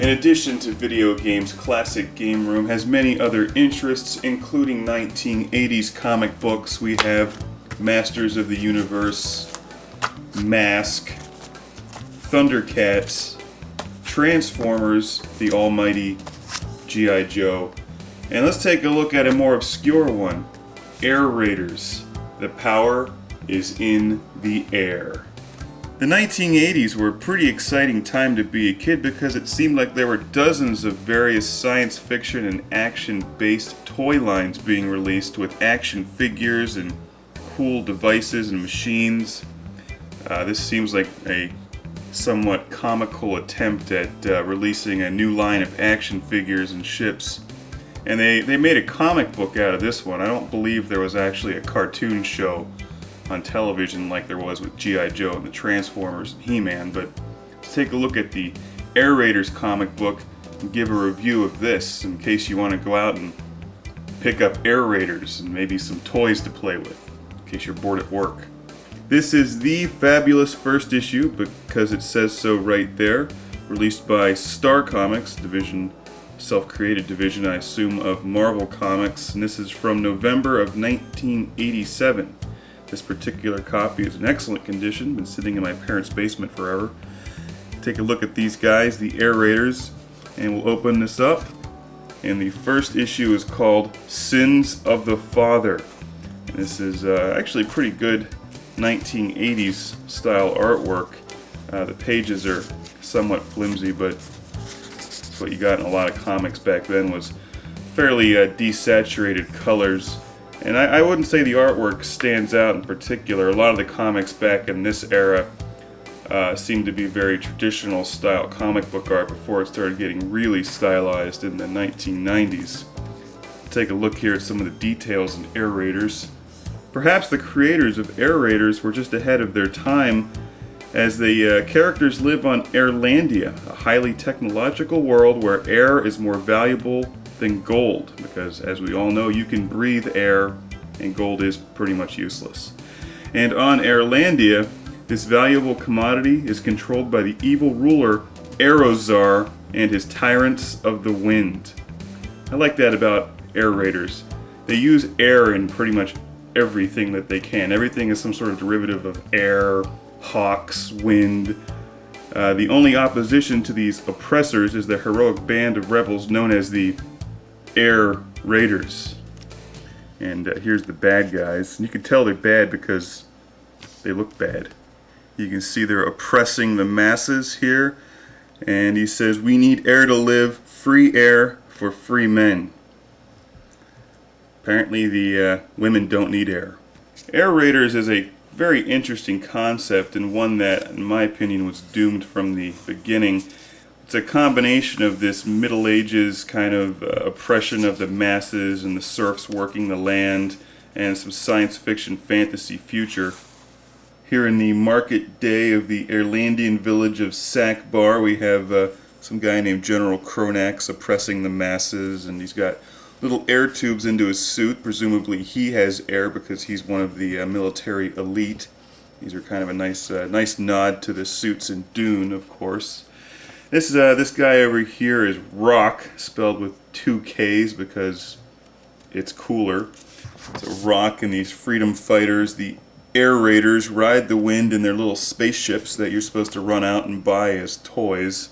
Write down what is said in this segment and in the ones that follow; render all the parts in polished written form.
In addition to video games, Classic Game Room has many other interests, including 1980s comic books. We have Masters of the Universe, Mask, Thundercats, Transformers, the almighty G.I. Joe, and let's take a look at a more obscure one, Air Raiders. The power is in the air. The 1980s were a pretty exciting time to be a kid because it seemed like there were dozens of various science fiction and action-based toy lines being released with action figures and cool devices and machines. This seems like a somewhat comical attempt at releasing a new line of action figures and ships. And they made a comic book out of this one. I don't believe there was actually a cartoon show on television like there was with G.I. Joe and the Transformers and He-Man, but let's take a look at the Air Raiders comic book and give a review of this in case you want to go out and pick up Air Raiders and maybe some toys to play with in case you're bored at work. This is the fabulous first issue because it says so right there, released by Star Comics, division, self-created division, I assume, of Marvel Comics, and this is from November of 1987. This particular copy is in excellent condition, been sitting in my parents' basement forever. Take a look at these guys, the Air Raiders, and we'll open this up. And the first issue is called Sins of the Father. And this is actually pretty good 1980s style artwork. The pages are somewhat flimsy, but what you got in a lot of comics back then was fairly desaturated colors. And I wouldn't say the artwork stands out in particular. A lot of the comics back in this era seemed to be very traditional style comic book art before it started getting really stylized in the 1990s. Take a look here at some of the details in Air Raiders. Perhaps the creators of Air Raiders were just ahead of their time, as the characters live on Airlandia, a highly technological world where air is more valuable than gold, because as we all know, you can breathe air and gold is pretty much useless. And on Airlandia, this valuable commodity is controlled by the evil ruler Aerozar and his Tyrants of the Wind. I like that about Air Raiders. They use air in pretty much everything that they can. Everything is some sort of derivative of air, hawks, wind. The only opposition to these oppressors is the heroic band of rebels known as the Air Raiders. And here's the bad guys. And you can tell they're bad because they look bad. You can see they're oppressing the masses here. And he says, "We need air to live, free air for free men." Apparently the women don't need air. Air Raiders is a very interesting concept, and one that, in my opinion, was doomed from the beginning. It's a combination of this Middle Ages kind of oppression of the masses and the serfs working the land, and some science fiction fantasy future. Here in the market day of the Airlandian village of Sakbar, we have some guy named General Kronax oppressing the masses, and he's got little air tubes into his suit. Presumably he has air because he's one of the military elite. These are kind of a nice nod to the suits in Dune, of course. This guy over here is Rock, spelled with 2 K's because it's cooler. So Rock and these freedom fighters, the Air Raiders, ride the wind in their little spaceships that you're supposed to run out and buy as toys.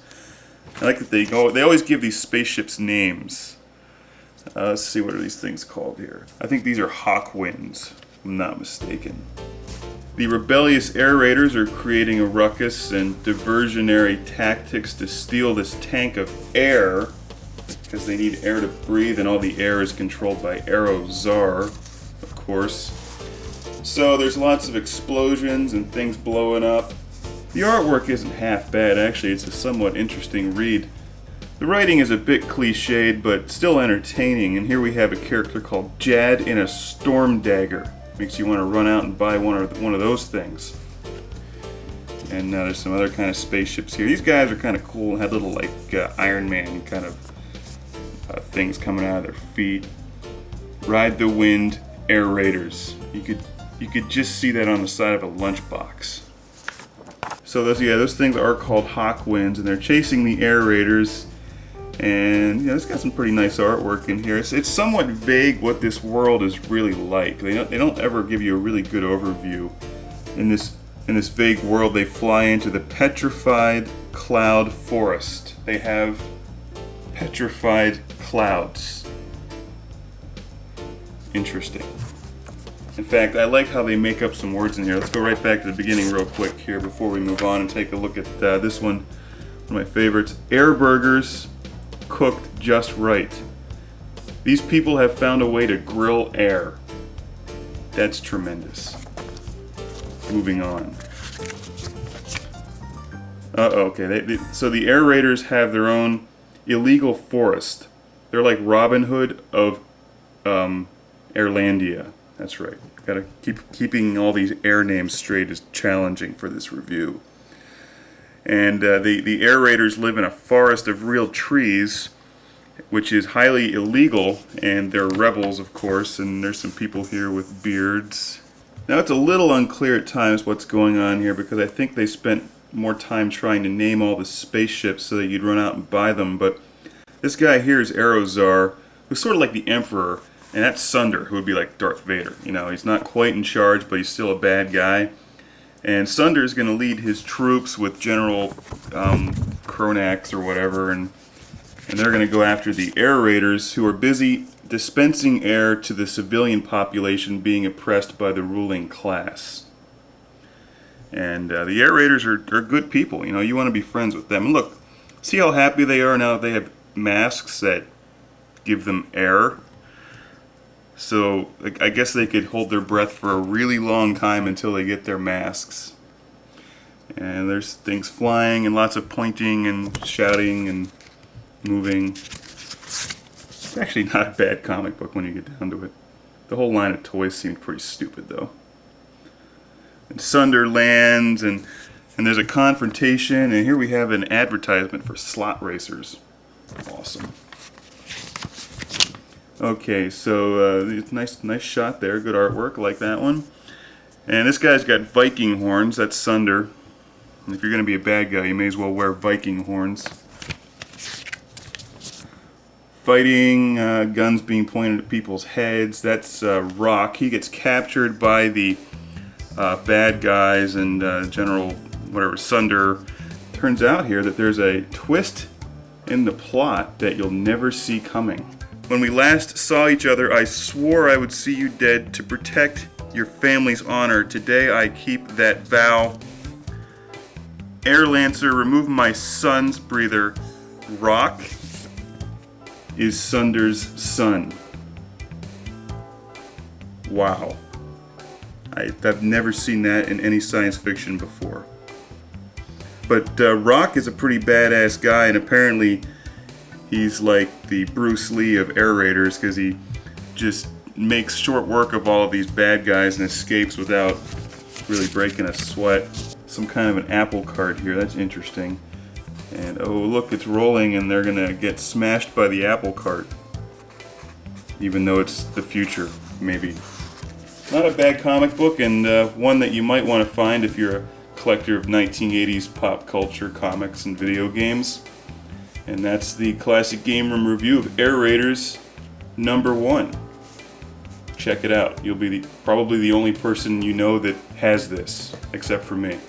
I like that they always give these spaceships names. Let's see, what are these things called here? I think these are Hawkwinds, if I'm not mistaken. The rebellious Air Raiders are creating a ruckus and diversionary tactics to steal this tank of air, because they need air to breathe, and all the air is controlled by Aerozar, of course. So there's lots of explosions and things blowing up. The artwork isn't half bad, actually. It's a somewhat interesting read. The writing is a bit cliched, but still entertaining, and here we have a character called Jad in a storm dagger. Makes you want to run out and buy one of those things. And there's some other kind of spaceships here. These guys are kind of cool and have little like Iron Man kind of things coming out of their feet. Ride the Wind Air Raiders. You could just see that on the side of a lunchbox. So those things are called Hawkwinds, and they're chasing the Air Raiders. And you know, it's got some pretty nice artwork in here. It's somewhat vague what this world is really like. They don't ever give you a really good overview. In this vague world, they fly into the petrified cloud forest. They have petrified clouds. Interesting. In fact, I like how they make up some words in here. Let's go right back to the beginning real quick here before we move on and take a look at this one of my favorites. Air burgers cooked just right. These people have found a way to grill air. That's tremendous. Moving on. Okay. So the Air Raiders have their own illegal forest. They're like Robin Hood of Airlandia. That's right. Gotta keeping all these air names straight is challenging for this review. And the Air Raiders live in a forest of real trees, which is highly illegal, and they're rebels, of course, and there's some people here with beards. Now, it's a little unclear at times what's going on here, because I think they spent more time trying to name all the spaceships so that you'd run out and buy them, but this guy here is Aerozar, who's sort of like the Emperor, and that's Sunder, who would be like Darth Vader. You know, he's not quite in charge, but he's still a bad guy. And Sunder is going to lead his troops with General Kronax or whatever, and they're going to go after the Air Raiders, who are busy dispensing air to the civilian population being oppressed by the ruling class. And the Air Raiders are good people. You know, you want to be friends with them. And look, see how happy they are now that they have masks that give them air. So I guess they could hold their breath for a really long time until they get their masks. And there's things flying and lots of pointing and shouting and moving. It's actually not a bad comic book when you get down to it. The whole line of toys seemed pretty stupid though. And Sunder lands and there's a confrontation, and here we have an advertisement for slot racers. Awesome. Okay, so nice shot there, good artwork, I like that one. And this guy's got Viking horns, that's Sunder. And if you're going to be a bad guy, you may as well wear Viking horns. Fighting, guns being pointed at people's heads, that's Rock. He gets captured by the bad guys and General whatever, Sunder. Turns out here that there's a twist in the plot that you'll never see coming. When we last saw each other, I swore I would see you dead to protect your family's honor. Today I keep that vow. Air Lancer, remove my son's breather. Rock is Sunder's son. Wow. I've never seen that in any science fiction before. But Rock is a pretty badass guy, and apparently he's like the Bruce Lee of Air Raiders, because he just makes short work of all of these bad guys and escapes without really breaking a sweat. Some kind of an apple cart here, that's interesting. And oh look, it's rolling and they're gonna get smashed by the apple cart. Even though it's the future, maybe. Not a bad comic book, and one that you might want to find if you're a collector of 1980s pop culture comics and video games. And that's the Classic Game Room review of Air Raiders #1. Check it out. You'll be probably the only person you know that has this, except for me.